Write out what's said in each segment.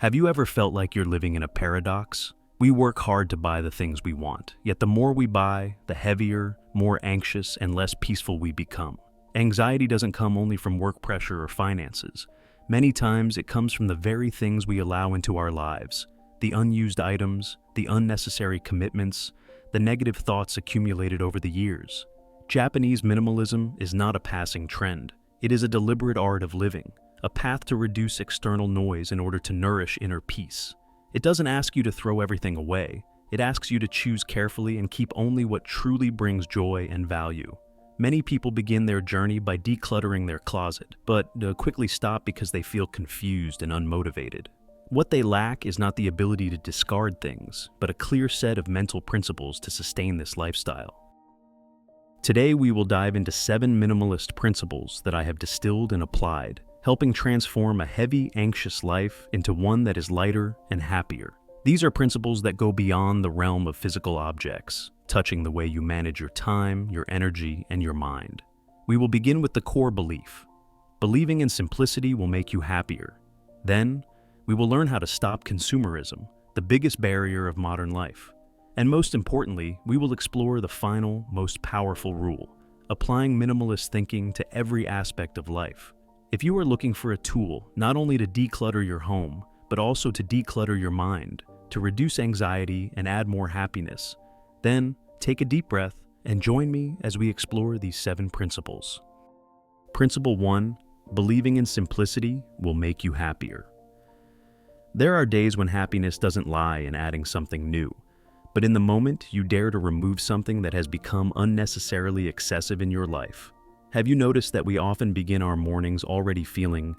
Have you ever felt like you're living in a paradox? We work hard to buy the things we want, yet the more we buy, the heavier, more anxious, and less peaceful we become. Anxiety doesn't come only from work pressure or finances. Many times it comes from the very things we allow into our lives: the unused items, the unnecessary commitments, the negative thoughts accumulated over the years. Japanese minimalism is not a passing trend. It is a deliberate art of living, a path to reduce external noise in order to nourish inner peace. It doesn't ask you to throw everything away. It asks you to choose carefully and keep only what truly brings joy and value. Many people begin their journey by decluttering their closet, but quickly stop because they feel confused and unmotivated. What they lack is not the ability to discard things, but a clear set of mental principles to sustain this lifestyle. Today we will dive into 7 minimalist principles that I have distilled and applied, helping transform a heavy, anxious life into one that is lighter and happier. These are principles that go beyond the realm of physical objects, touching the way you manage your time, your energy, and your mind. We will begin with the core belief. Believing in simplicity will make you happier. Then, we will learn how to stop consumerism, the biggest barrier of modern life. And most importantly, we will explore the final, most powerful rule: applying minimalist thinking to every aspect of life. If you are looking for a tool not only to declutter your home, but also to declutter your mind, to reduce anxiety and add more happiness, then take a deep breath and join me as we explore these 7 principles. Principle 1: believing in simplicity will make you happier. There are days when happiness doesn't lie in adding something new, but in the moment you dare to remove something that has become unnecessarily excessive in your life. Have you noticed that we often begin our mornings already feeling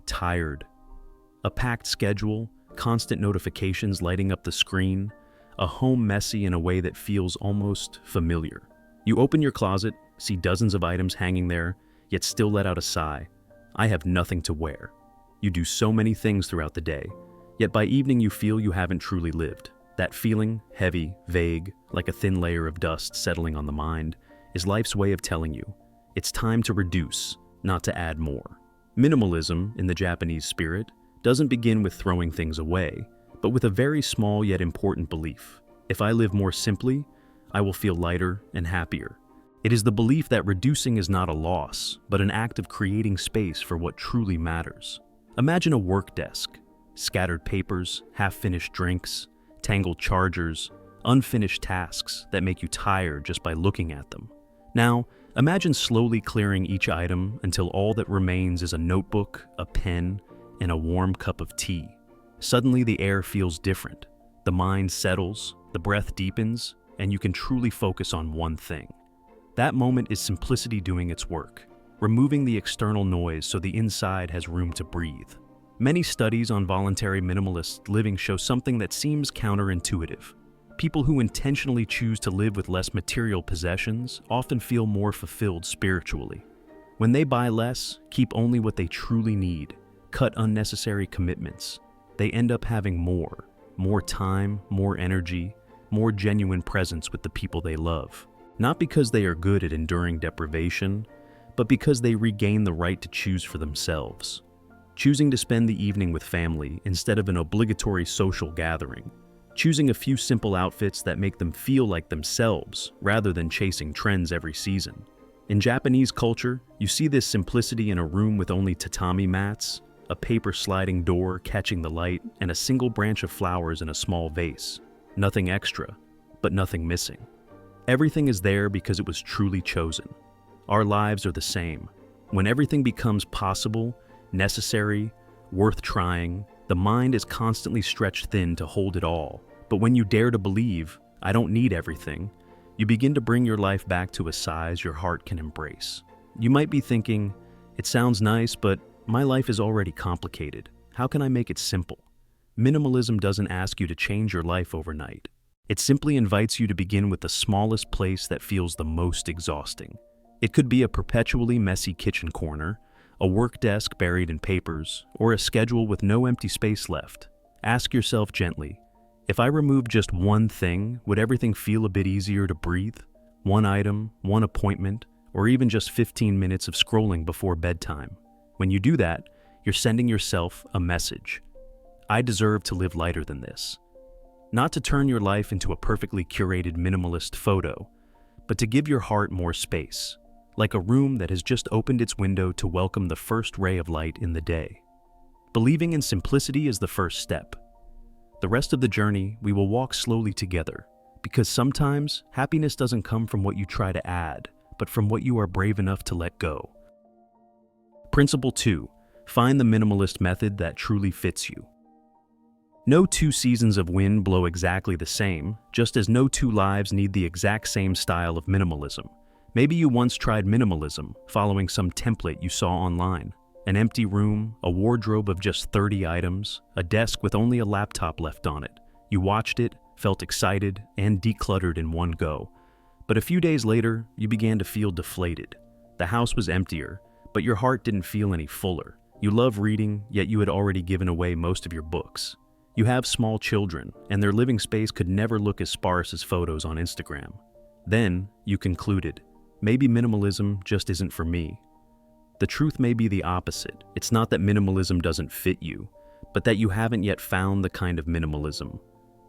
tired? A packed schedule, constant notifications lighting up the screen, a home messy in a way that feels almost familiar. You open your closet, see dozens of items hanging there, yet still let out a sigh. I have nothing to wear. You do so many things throughout the day, yet by evening you feel you haven't truly lived. That feeling, heavy, vague, like a thin layer of dust settling on the mind, is life's way of telling you it's time to reduce, not to add more. Minimalism, in the Japanese spirit, doesn't begin with throwing things away, but with a very small yet important belief. If I live more simply, I will feel lighter and happier. It is the belief that reducing is not a loss, but an act of creating space for what truly matters. Imagine a work desk: scattered papers, half-finished drinks, tangled chargers, unfinished tasks that make you tired just by looking at them. Now, imagine slowly clearing each item until all that remains is a notebook, a pen, and a warm cup of tea. Suddenly the air feels different. The mind settles, the breath deepens, and you can truly focus on one thing. That moment is simplicity doing its work, removing the external noise so the inside has room to breathe. Many studies on voluntary minimalist living show something that seems counterintuitive. People who intentionally choose to live with less material possessions often feel more fulfilled spiritually. When they buy less, keep only what they truly need, cut unnecessary commitments, they end up having more time, more energy, more genuine presence with the people they love. Not because they are good at enduring deprivation, but because they regain the right to choose for themselves. Choosing to spend the evening with family instead of an obligatory social gathering. Choosing a few simple outfits that make them feel like themselves rather than chasing trends every season. In Japanese culture, you see this simplicity in a room with only tatami mats, a paper sliding door catching the light, and a single branch of flowers in a small vase. Nothing extra, but nothing missing. Everything is there because it was truly chosen. Our lives are the same. When everything becomes possible, necessary, worth trying, the mind is constantly stretched thin to hold it all. But when you dare to believe, I don't need everything, you begin to bring your life back to a size your heart can embrace. You might be thinking, it sounds nice, but my life is already complicated. How can I make it simple? Minimalism doesn't ask you to change your life overnight. It simply invites you to begin with the smallest place that feels the most exhausting. It could be a perpetually messy kitchen corner, a work desk buried in papers, or a schedule with no empty space left. Ask yourself gently, if I removed just one thing, would everything feel a bit easier to breathe? One item, one appointment, or even just 15 minutes of scrolling before bedtime. When you do that, you're sending yourself a message. I deserve to live lighter than this. Not to turn your life into a perfectly curated minimalist photo, but to give your heart more space, like a room that has just opened its window to welcome the first ray of light in the day. Believing in simplicity is the first step. The rest of the journey, we will walk slowly together, because sometimes happiness doesn't come from what you try to add, but from what you are brave enough to let go. Principle 2. Find the minimalist method that truly fits you. No two seasons of wind blow exactly the same, just as no two lives need the exact same style of minimalism. Maybe you once tried minimalism, following some template you saw online. An empty room, a wardrobe of just 30 items, a desk with only a laptop left on it. You watched it, felt excited, and decluttered in one go. But a few days later, you began to feel deflated. The house was emptier, but your heart didn't feel any fuller. You love reading, yet you had already given away most of your books. You have small children, and their living space could never look as sparse as photos on Instagram. Then, you concluded, maybe minimalism just isn't for me. The truth may be the opposite. It's not that minimalism doesn't fit you, but that you haven't yet found the kind of minimalism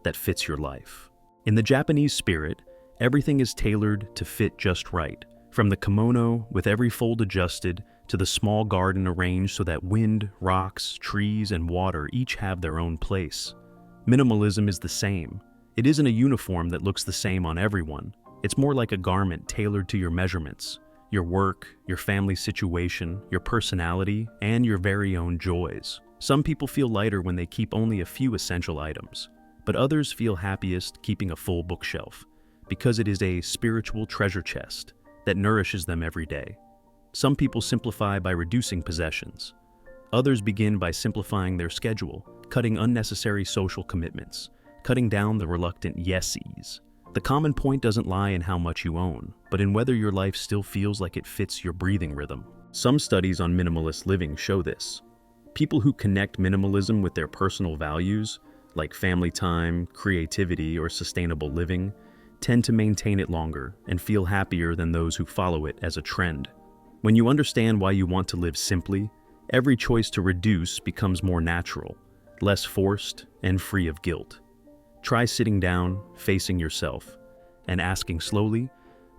that fits your life. In the Japanese spirit, everything is tailored to fit just right, from the kimono with every fold adjusted to the small garden arranged so that wind, rocks, trees, and water each have their own place. Minimalism is the same. It isn't a uniform that looks the same on everyone. It's more like a garment tailored to your measurements, your work, your family situation, your personality, and your very own joys. Some people feel lighter when they keep only a few essential items, but others feel happiest keeping a full bookshelf, because it is a spiritual treasure chest that nourishes them every day. Some people simplify by reducing possessions. Others begin by simplifying their schedule, cutting unnecessary social commitments, cutting down the reluctant yesies. The common point doesn't lie in how much you own, but in whether your life still feels like it fits your breathing rhythm. Some studies on minimalist living show this. People who connect minimalism with their personal values, like family time, creativity, or sustainable living, tend to maintain it longer and feel happier than those who follow it as a trend. When you understand why you want to live simply, every choice to reduce becomes more natural, less forced, and free of guilt. Try sitting down, facing yourself, and asking slowly,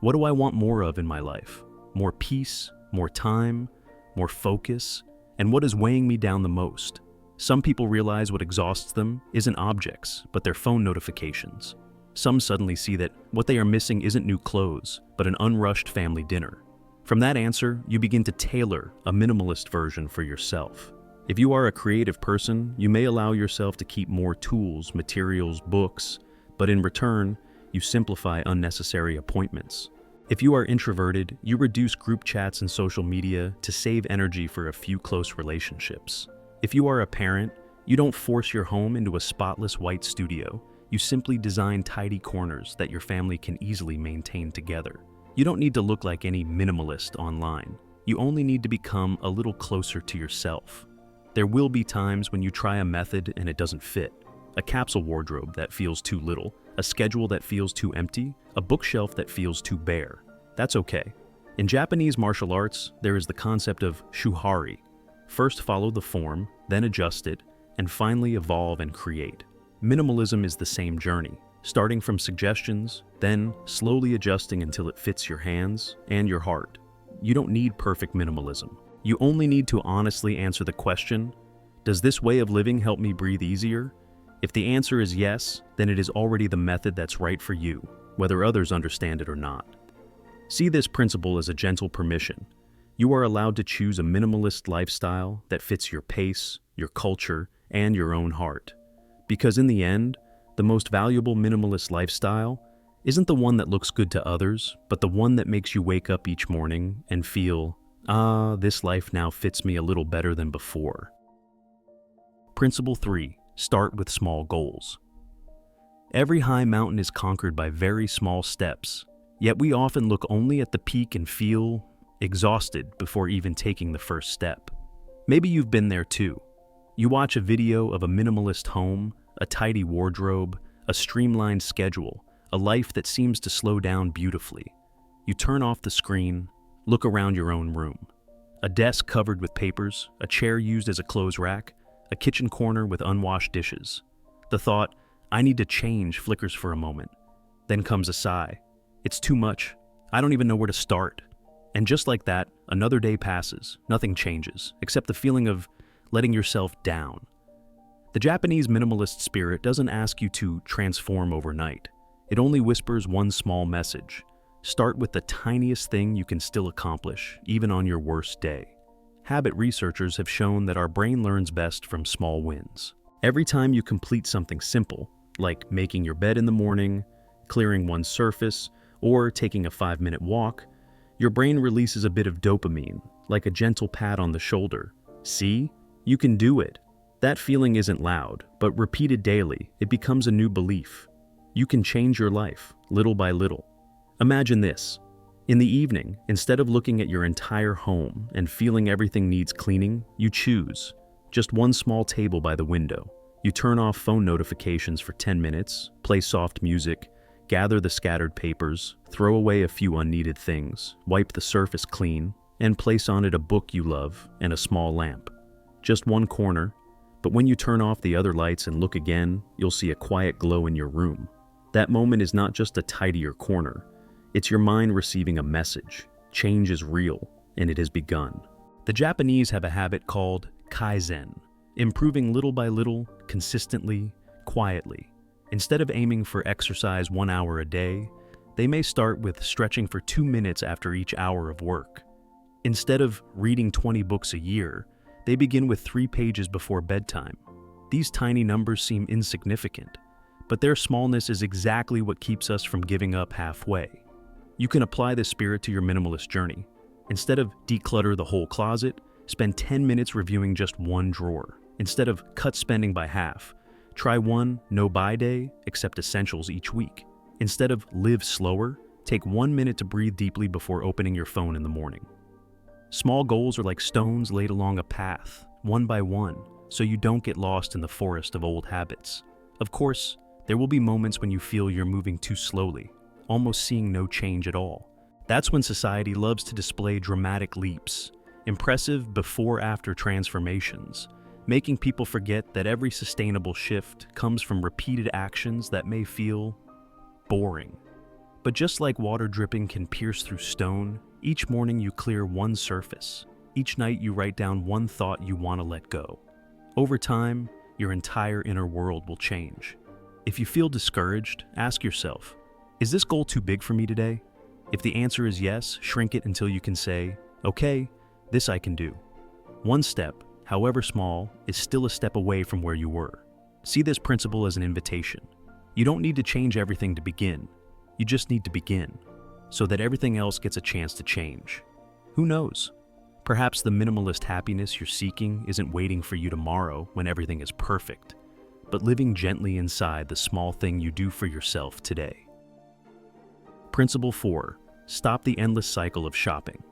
what do I want more of in my life? More peace, more time, more focus, and what is weighing me down the most? Some people realize what exhausts them isn't objects, but their phone notifications. Some suddenly see that what they are missing isn't new clothes, but an unrushed family dinner. From that answer, you begin to tailor a minimalist version for yourself. If you are a creative person, you may allow yourself to keep more tools, materials, books, but in return, you simplify unnecessary appointments. If you are introverted, you reduce group chats and social media to save energy for a few close relationships. If you are a parent, you don't force your home into a spotless white studio. You simply design tidy corners that your family can easily maintain together. You don't need to look like any minimalist online. You only need to become a little closer to yourself. There will be times when you try a method and it doesn't fit. A capsule wardrobe that feels too little, a schedule that feels too empty, a bookshelf that feels too bare. That's okay. In Japanese martial arts, there is the concept of shuhari. First follow the form, then adjust it, and finally evolve and create. Minimalism is the same journey, starting from suggestions, then slowly adjusting until it fits your hands and your heart. You don't need perfect minimalism. You only need to honestly answer the question, does this way of living help me breathe easier? If the answer is yes, then it is already the method that's right for you, whether others understand it or not. See this principle as a gentle permission. You are allowed to choose a minimalist lifestyle that fits your pace, your culture, and your own heart. Because in the end, the most valuable minimalist lifestyle isn't the one that looks good to others, but the one that makes you wake up each morning and feel, this life now fits me a little better than before. Principle 3. Start with small goals. Every high mountain is conquered by very small steps, yet we often look only at the peak and feel exhausted before even taking the first step. Maybe you've been there too. You watch a video of a minimalist home, a tidy wardrobe, a streamlined schedule, a life that seems to slow down beautifully. You turn off the screen, look around your own room. A desk covered with papers, a chair used as a clothes rack, a kitchen corner with unwashed dishes. The thought, I need to change, flickers for a moment. Then comes a sigh. It's too much. I don't even know where to start. And just like that, another day passes. Nothing changes, except the feeling of letting yourself down. The Japanese minimalist spirit doesn't ask you to transform overnight. It only whispers one small message. Start with the tiniest thing you can still accomplish, even on your worst day. Habit researchers have shown that our brain learns best from small wins. Every time you complete something simple, like making your bed in the morning, clearing one surface, or taking a 5-minute walk, your brain releases a bit of dopamine, like a gentle pat on the shoulder. See? You can do it. That feeling isn't loud, but repeated daily, it becomes a new belief. You can change your life, little by little. Imagine this. In the evening, instead of looking at your entire home and feeling everything needs cleaning, you choose just one small table by the window. You turn off phone notifications for 10 minutes, play soft music, gather the scattered papers, throw away a few unneeded things, wipe the surface clean, and place on it a book you love and a small lamp. Just one corner, but when you turn off the other lights and look again, you'll see a quiet glow in your room. That moment is not just a tidier corner. It's your mind receiving a message. Change is real, and it has begun. The Japanese have a habit called kaizen, improving little by little, consistently, quietly. Instead of aiming for exercise 1 hour a day, they may start with stretching for 2 minutes after each hour of work. Instead of reading 20 books a year, they begin with 3 pages before bedtime. These tiny numbers seem insignificant, but their smallness is exactly what keeps us from giving up halfway. You can apply this spirit to your minimalist journey. Instead of declutter the whole closet, spend 10 minutes reviewing just one drawer. Instead of cut spending by half, try one no-buy day, accept essentials each week. Instead of live slower, take 1 minute to breathe deeply before opening your phone in the morning. Small goals are like stones laid along a path, one by one, so you don't get lost in the forest of old habits. Of course, there will be moments when you feel you're moving too slowly, almost seeing no change at all. That's when society loves to display dramatic leaps, impressive before-after transformations, making people forget that every sustainable shift comes from repeated actions that may feel boring. But just like water dripping can pierce through stone, each morning you clear one surface. Each night you write down one thought you want to let go. Over time, your entire inner world will change. If you feel discouraged, ask yourself, is this goal too big for me today? If the answer is yes, shrink it until you can say, okay, this I can do. One step, however small, is still a step away from where you were. See this principle as an invitation. You don't need to change everything to begin. You just need to begin, so that everything else gets a chance to change. Who knows? Perhaps the minimalist happiness you're seeking isn't waiting for you tomorrow when everything is perfect, but living gently inside the small thing you do for yourself today. Principle 4. Stop the endless cycle of shopping.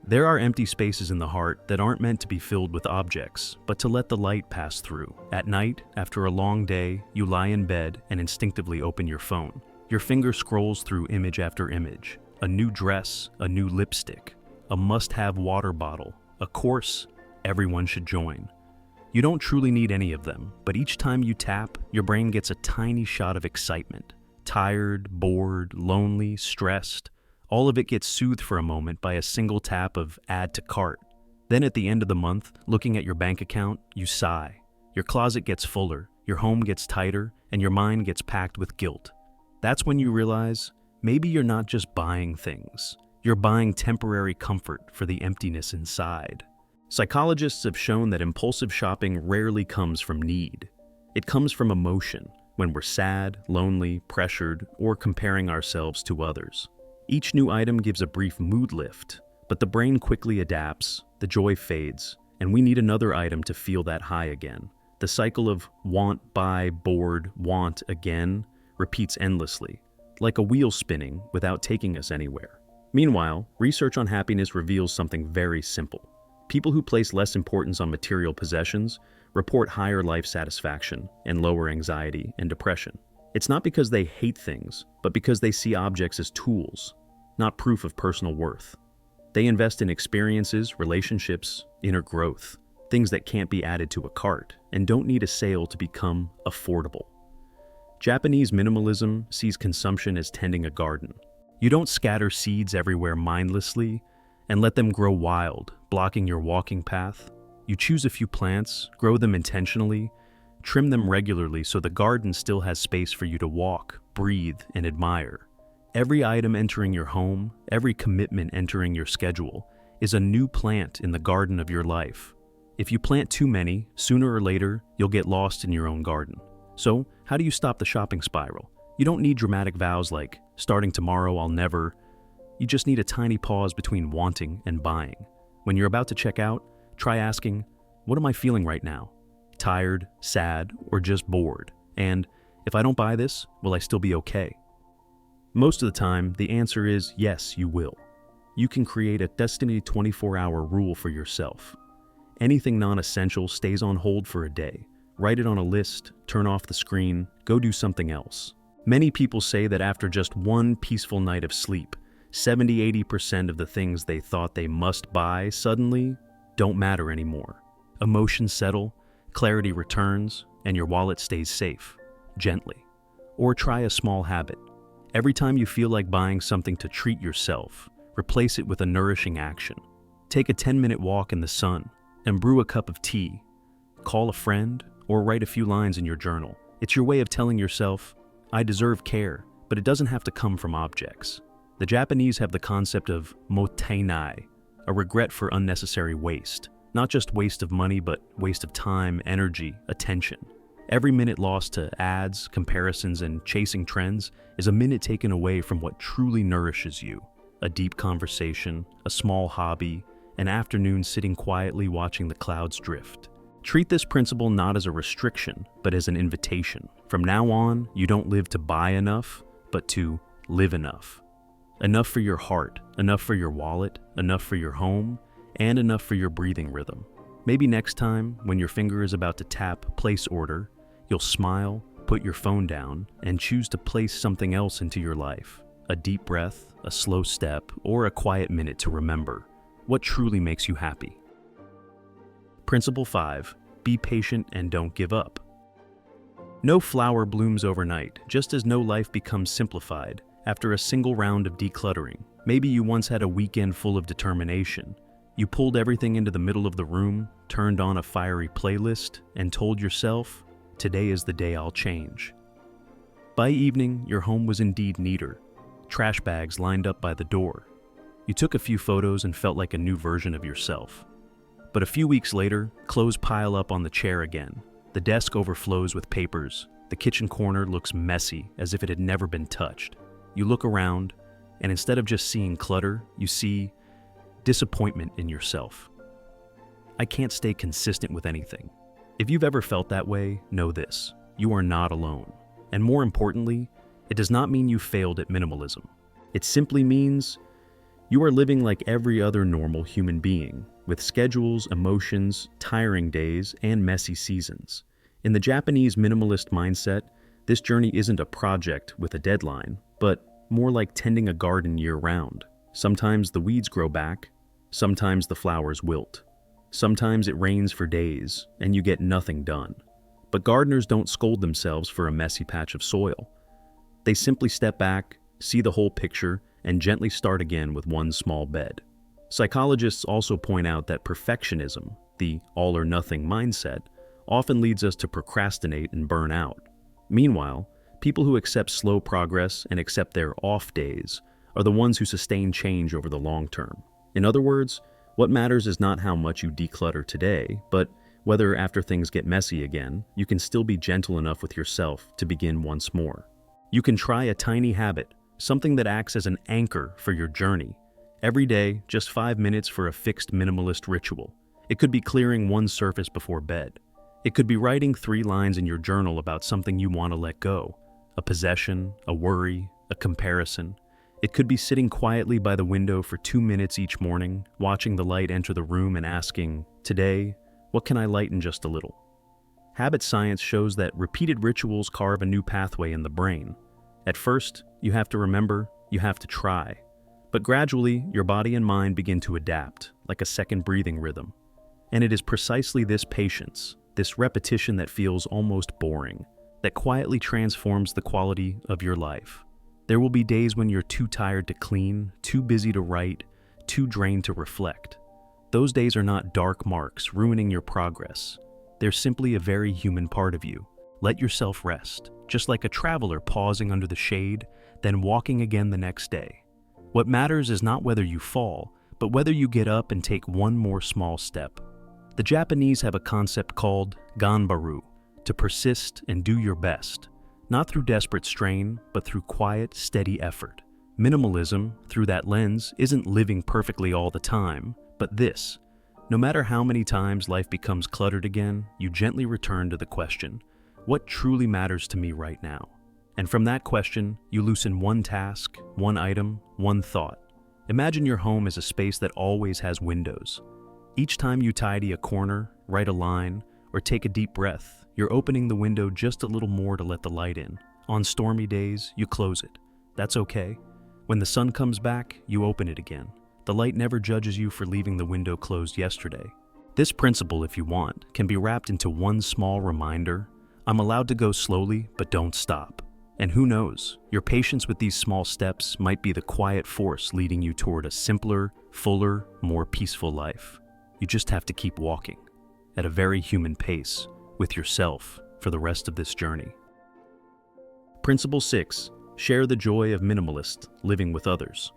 There are empty spaces in the heart that aren't meant to be filled with objects, but to let the light pass through. At night, after a long day, you lie in bed and instinctively open your phone. Your finger scrolls through image after image. A new dress, a new lipstick, a must-have water bottle, a course everyone should join. You don't truly need any of them, but each time you tap, your brain gets a tiny shot of excitement. Tired, bored, lonely, stressed, all of it gets soothed for a moment by a single tap of add to cart. Then at the end of the month, looking at your bank account, you sigh. Your closet gets fuller, your home gets tighter, and your mind gets packed with guilt. That's when you realize maybe you're not just buying things. You're buying temporary comfort for the emptiness inside. Psychologists have shown that impulsive shopping rarely comes from need. It comes from emotion, when we're sad, lonely, pressured, or comparing ourselves to others. Each new item gives a brief mood lift, but the brain quickly adapts, the joy fades, and we need another item to feel that high again. The cycle of want, buy, bored, want again repeats endlessly, like a wheel spinning without taking us anywhere. Meanwhile, research on happiness reveals something very simple. People who place less importance on material possessions report higher life satisfaction and lower anxiety and depression. It's not because they hate things, but because they see objects as tools, not proof of personal worth. They invest in experiences, relationships, inner growth. things that can't be added to a cart and don't need a sale to become affordable. Japanese minimalism sees consumption as tending a garden. You don't scatter seeds everywhere mindlessly and let them grow wild, blocking your walking path. You choose a few plants, grow them intentionally, trim them regularly so the garden still has space for you to walk, breathe, and admire. Every item entering your home, every commitment entering your schedule, is a new plant in the garden of your life. If you plant too many, sooner or later, you'll get lost in your own garden. So, how do you stop the shopping spiral? You don't need dramatic vows like, starting tomorrow, I'll never. You just need a tiny pause between wanting and buying. When you're about to check out, try asking, what am I feeling right now? Tired, sad, or just bored? And if I don't buy this, will I still be okay? Most of the time, the answer is yes, you will. You can create a Destiny 24-hour rule for yourself. Anything non-essential stays on hold for a day. Write it on a list, turn off the screen, go do something else. Many people say that after just one peaceful night of sleep, 70–80% of the things they thought they must buy suddenly don't matter anymore. Emotions settle, clarity returns, and your wallet stays safe, gently. Or try a small habit. Every time you feel like buying something to treat yourself, replace it with a nourishing action. Take a 10-minute walk in the sun and brew a cup of tea. Call a friend or write a few lines in your journal. It's your way of telling yourself, I deserve care, but it doesn't have to come from objects. The Japanese have the concept of mottainai, a regret for unnecessary waste. Not just waste of money, but waste of time, energy, attention. Every minute lost to ads, comparisons, and chasing trends is a minute taken away from what truly nourishes you. A deep conversation, a small hobby, an afternoon sitting quietly watching the clouds drift. Treat this principle not as a restriction, but as an invitation. From now on, you don't live to buy enough, but to live enough. Enough for your heart, enough for your wallet, enough for your home, and enough for your breathing rhythm. Maybe next time, when your finger is about to tap place order, you'll smile, put your phone down, and choose to place something else into your life. A deep breath, a slow step, or a quiet minute to remember what truly makes you happy. Principle 5. Be patient and don't give up. No flower blooms overnight, just as no life becomes simplified after a single round of decluttering. Maybe you once had a weekend full of determination. You pulled everything into the middle of the room, turned on a fiery playlist, and told yourself, today is the day I'll change. By evening, your home was indeed neater. Trash bags lined up by the door. You took a few photos and felt like a new version of yourself. But a few weeks later, clothes pile up on the chair again. The desk overflows with papers. The kitchen corner looks messy, as if it had never been touched. You look around, and instead of just seeing clutter, you see disappointment in yourself. I can't stay consistent with anything. If you've ever felt that way, know this: you are not alone. And more importantly, it does not mean you failed at minimalism. It simply means you are living like every other normal human being, with schedules, emotions, tiring days, and messy seasons. In the Japanese minimalist mindset, this journey isn't a project with a deadline, but more like tending a garden year-round. Sometimes the weeds grow back, sometimes the flowers wilt. Sometimes it rains for days, and you get nothing done. But gardeners don't scold themselves for a messy patch of soil. They simply step back, see the whole picture, and gently start again with one small bed. Psychologists also point out that perfectionism, the all-or-nothing mindset, often leads us to procrastinate and burn out. Meanwhile, people who accept slow progress and accept their off days are the ones who sustain change over the long term. In other words, what matters is not how much you declutter today, but whether after things get messy again, you can still be gentle enough with yourself to begin once more. You can try a tiny habit, something that acts as an anchor for your journey. Every day, just 5 minutes for a fixed minimalist ritual. It could be clearing one surface before bed. It could be writing 3 lines in your journal about something you want to let go, a possession, a worry, a comparison. It could be sitting quietly by the window for 2 minutes each morning, watching the light enter the room and asking, today, what can I lighten just a little? Habit science shows that repeated rituals carve a new pathway in the brain. At first, you have to remember, you have to try. But gradually, your body and mind begin to adapt, like a second breathing rhythm. And it is precisely this patience, this repetition that feels almost boring, that quietly transforms the quality of your life. There will be days when you're too tired to clean, too busy to write, too drained to reflect. Those days are not dark marks ruining your progress. They're simply a very human part of you. Let yourself rest, just like a traveler pausing under the shade, then walking again the next day. What matters is not whether you fall, but whether you get up and take one more small step. The Japanese have a concept called ganbaru, to persist and do your best, not through desperate strain, but through quiet, steady effort. Minimalism, through that lens, isn't living perfectly all the time, but this. No matter how many times life becomes cluttered again, you gently return to the question, what truly matters to me right now? And from that question, you loosen one task, one item, one thought. Imagine your home as a space that always has windows. Each time you tidy a corner, write a line, or take a deep breath, you're opening the window just a little more to let the light in. On stormy days, you close it. That's okay. When the sun comes back, you open it again. The light never judges you for leaving the window closed yesterday. This principle, if you want, can be wrapped into one small reminder: I'm allowed to go slowly, but don't stop. And who knows, your patience with these small steps might be the quiet force leading you toward a simpler, fuller, more peaceful life. You just have to keep walking, at a very human pace, with yourself for the rest of this journey. Principle 6. Share the joy of minimalist living with others.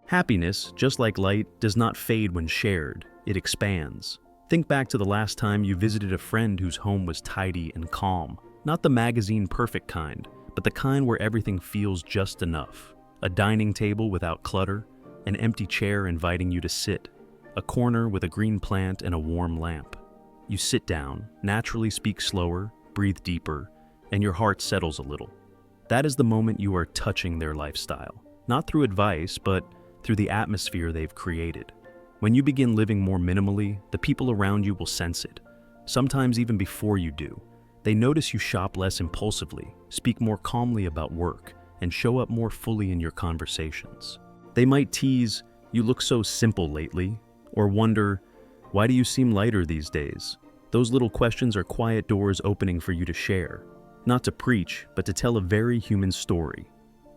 Happiness, just like light, does not fade when shared, it expands. Think back to the last time you visited a friend whose home was tidy and calm. Not the magazine perfect kind, but the kind where everything feels just enough. A dining table without clutter, an empty chair inviting you to sit, a corner with a green plant and a warm lamp. You sit down, naturally speak slower, breathe deeper, and your heart settles a little. That is the moment you are touching their lifestyle, not through advice, but through the atmosphere they've created. When you begin living more minimally, the people around you will sense it, sometimes even before you do. They notice you shop less impulsively, speak more calmly about work, and show up more fully in your conversations. They might tease, "You look so simple lately," or wonder, "Why do you seem lighter these days?" Those little questions are quiet doors opening for you to share, not to preach, but to tell a very human story,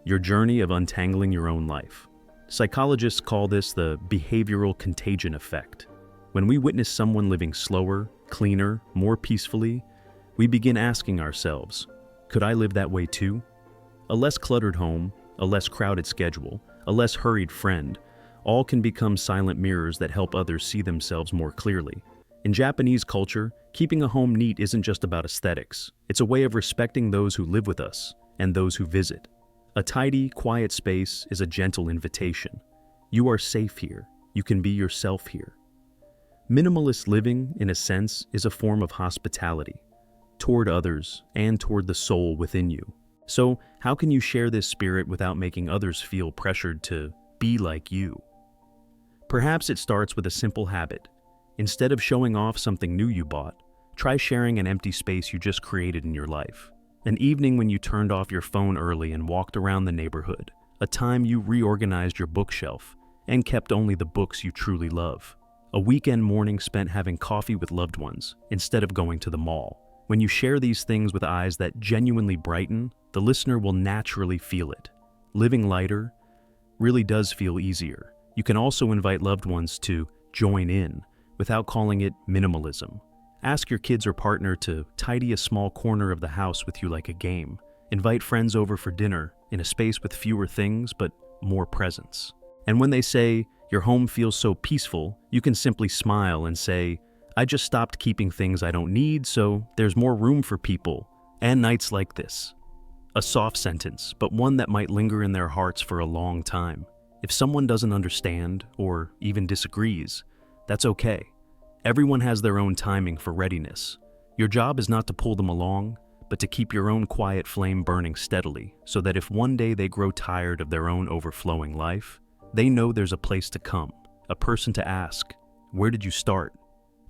your journey of untangling your own life. Psychologists call this the behavioral contagion effect. When we witness someone living slower, cleaner, more peacefully, we begin asking ourselves, could I live that way too? A less cluttered home, a less crowded schedule, a less hurried friend, all can become silent mirrors that help others see themselves more clearly. In Japanese culture, keeping a home neat isn't just about aesthetics. It's a way of respecting those who live with us and those who visit. A tidy, quiet space is a gentle invitation. You are safe here. You can be yourself here. Minimalist living, in a sense, is a form of hospitality toward others and toward the soul within you. So, how can you share this spirit without making others feel pressured to be like you? Perhaps it starts with a simple habit. Instead of showing off something new you bought, try sharing an empty space you just created in your life. An evening when you turned off your phone early and walked around the neighborhood. A time you reorganized your bookshelf and kept only the books you truly love. A weekend morning spent having coffee with loved ones instead of going to the mall. When you share these things with eyes that genuinely brighten, the listener will naturally feel it. Living lighter really does feel easier. You can also invite loved ones to join in without calling it minimalism. Ask your kids or partner to tidy a small corner of the house with you like a game. Invite friends over for dinner in a space with fewer things but more presence. And when they say, "Your home feels so peaceful," you can simply smile and say, "I just stopped keeping things I don't need, so there's more room for people and nights like this." A soft sentence, but one that might linger in their hearts for a long time. If someone doesn't understand or even disagrees, that's okay. Everyone has their own timing for readiness. Your job is not to pull them along, but to keep your own quiet flame burning steadily, so that if one day they grow tired of their own overflowing life, they know there's a place to come, a person to ask, "Where did you start?"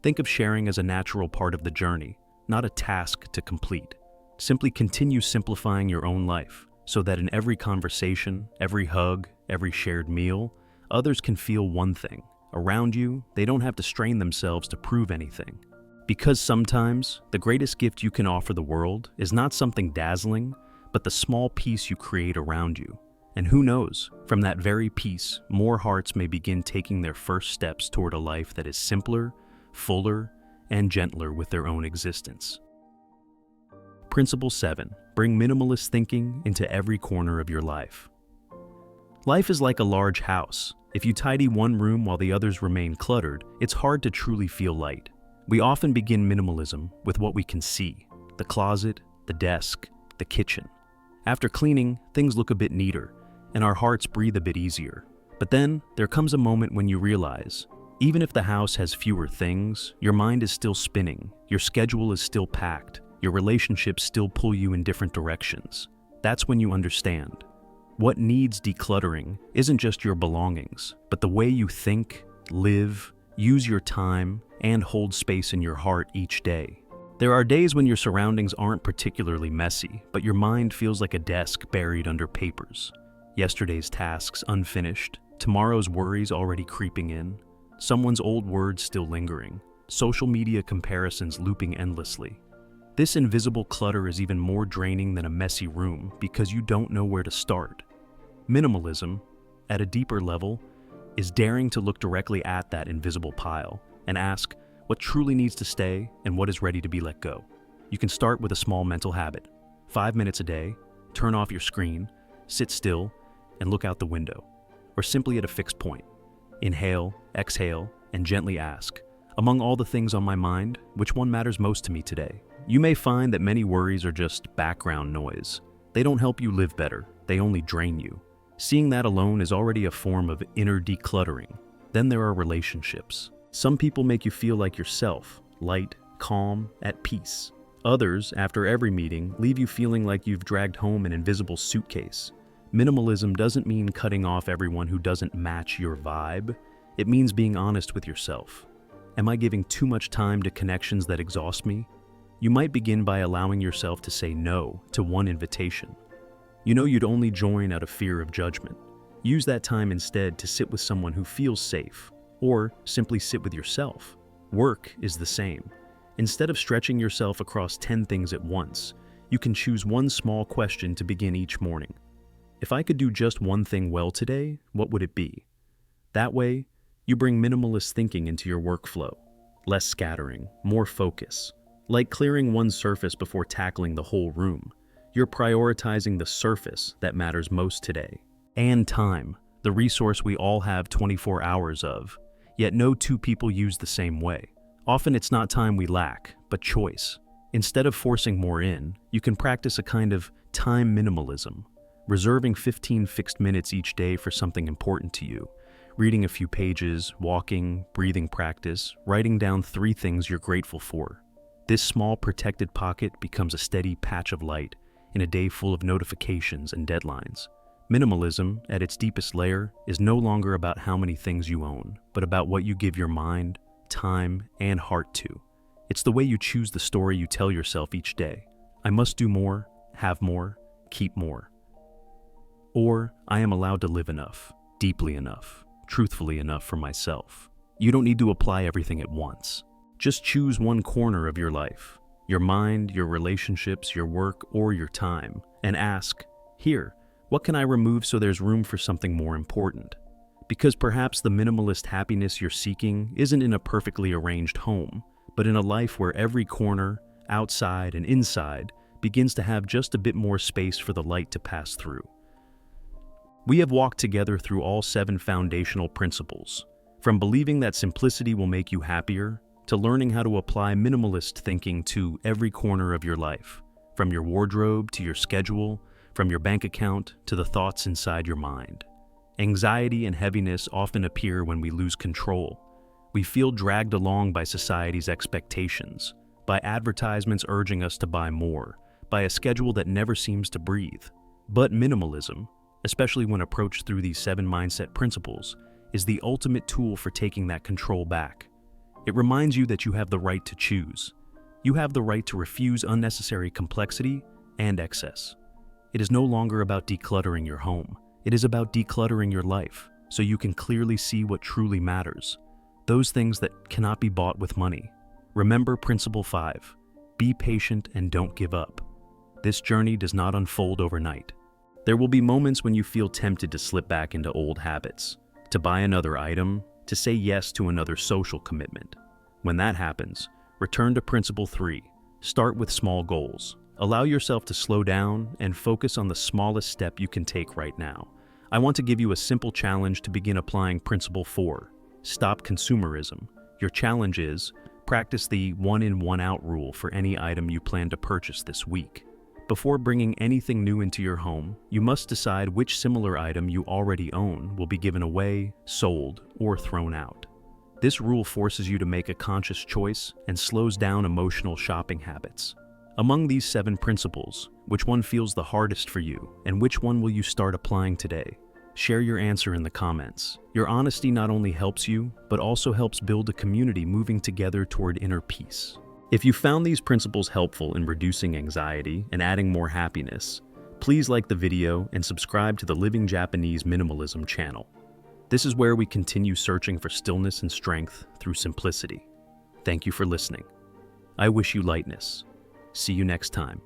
Think of sharing as a natural part of the journey, not a task to complete. Simply continue simplifying your own life, so that in every conversation, every hug, every shared meal, others can feel one thing: around you, they don't have to strain themselves to prove anything. Because sometimes, the greatest gift you can offer the world is not something dazzling, but the small peace you create around you. And who knows, from that very peace, more hearts may begin taking their first steps toward a life that is simpler, fuller, and gentler with their own existence. Principle 7. Bring minimalist thinking into every corner of your life. Life is like a large house. If you tidy one room while the others remain cluttered, it's hard to truly feel light. We often begin minimalism with what we can see: the closet, the desk, the kitchen. After cleaning, things look a bit neater, and our hearts breathe a bit easier. But then, there comes a moment when you realize, even if the house has fewer things, your mind is still spinning, your schedule is still packed, your relationships still pull you in different directions. That's when you understand. What needs decluttering isn't just your belongings, but the way you think, live, use your time, and hold space in your heart each day. There are days when your surroundings aren't particularly messy, but your mind feels like a desk buried under papers. Yesterday's tasks unfinished, tomorrow's worries already creeping in, someone's old words still lingering, social media comparisons looping endlessly. This invisible clutter is even more draining than a messy room because you don't know where to start. Minimalism, at a deeper level, is daring to look directly at that invisible pile and ask what truly needs to stay and what is ready to be let go. You can start with a small mental habit. 5 minutes a day, turn off your screen, sit still, and look out the window, or simply at a fixed point. Inhale, exhale, and gently ask, among all the things on my mind, which one matters most to me today? You may find that many worries are just background noise. They don't help you live better, they only drain you. Seeing that alone is already a form of inner decluttering. Then there are relationships. Some people make you feel like yourself, light, calm, at peace. Others, after every meeting, leave you feeling like you've dragged home an invisible suitcase. Minimalism doesn't mean cutting off everyone who doesn't match your vibe. It means being honest with yourself. Am I giving too much time to connections that exhaust me? You might begin by allowing yourself to say no to one invitation. You know you'd only join out of fear of judgment. Use that time instead to sit with someone who feels safe, or simply sit with yourself. Work is the same. Instead of stretching yourself across 10 things at once, you can choose one small question to begin each morning. If I could do just one thing well today, what would it be? That way, you bring minimalist thinking into your workflow. Less scattering, more focus. Like clearing one surface before tackling the whole room. You're prioritizing the surface that matters most today. And time, the resource we all have 24 hours of, yet no two people use the same way. Often it's not time we lack, but choice. Instead of forcing more in, you can practice a kind of time minimalism, reserving 15 fixed minutes each day for something important to you. Reading a few pages, walking, breathing practice, writing down 3 things you're grateful for. This small protected pocket becomes a steady patch of light in a day full of notifications and deadlines. Minimalism, at its deepest layer, is no longer about how many things you own, but about what you give your mind, time, and heart to. It's the way you choose the story you tell yourself each day. I must do more, have more, keep more. Or, I am allowed to live enough, deeply enough, truthfully enough for myself. You don't need to apply everything at once. Just choose one corner of your life, your mind, your relationships, your work, or your time, and ask, here, what can I remove so there's room for something more important? Because perhaps the minimalist happiness you're seeking isn't in a perfectly arranged home, but in a life where every corner, outside and inside, begins to have just a bit more space for the light to pass through. We have walked together through all 7 foundational principles, from believing that simplicity will make you happier, to learning how to apply minimalist thinking to every corner of your life, from your wardrobe to your schedule, from your bank account to the thoughts inside your mind. Anxiety and heaviness often appear when we lose control. We feel dragged along by society's expectations, by advertisements urging us to buy more, by a schedule that never seems to breathe. But minimalism, especially when approached through these 7 mindset principles, is the ultimate tool for taking that control back. It reminds you that you have the right to choose. You have the right to refuse unnecessary complexity and excess. It is no longer about decluttering your home. It is about decluttering your life. so you can clearly see what truly matters, those things that cannot be bought with money. Remember Principle 5. Be patient and don't give up. This journey does not unfold overnight. There will be moments when you feel tempted to slip back into old habits, to buy another item, to say yes to another social commitment. When that happens, return to Principle 3. Start with small goals. Allow yourself to slow down and focus on the smallest step you can take right now. I want to give you a simple challenge to begin applying Principle 4. Stop consumerism. Your challenge is, practice the one-in, one-out rule for any item you plan to purchase this week. Before bringing anything new into your home, you must decide which similar item you already own will be given away, sold, or thrown out. This rule forces you to make a conscious choice and slows down emotional shopping habits. Among these 7 principles, which one feels the hardest for you, and which one will you start applying today? Share your answer in the comments. Your honesty not only helps you, but also helps build a community moving together toward inner peace. If you found these principles helpful in reducing anxiety and adding more happiness, please like the video and subscribe to the Living Japanese Minimalism channel. This is where we continue searching for stillness and strength through simplicity. Thank you for listening. I wish you lightness. See you next time.